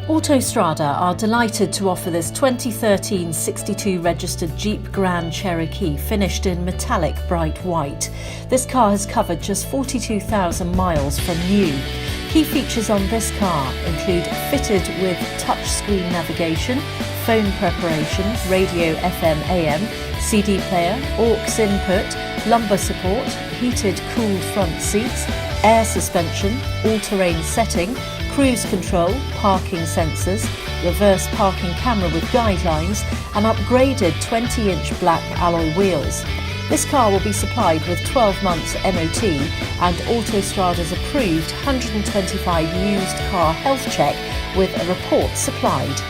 Autostrada are delighted to offer this 2013 62 registered Jeep Grand Cherokee finished in metallic bright white. This car has covered just 42,000 miles from new. Key features on this car include fitted with touchscreen navigation, phone preparation, radio FM AM, CD player, aux input, lumbar support, heated cooled front seats, air suspension, all-terrain setting, cruise control, parking sensors, reverse parking camera with guidelines and upgraded 20-inch black alloy wheels. This car will be supplied with 12 months MOT and Autostrada's approved 125 used car health check with a report supplied.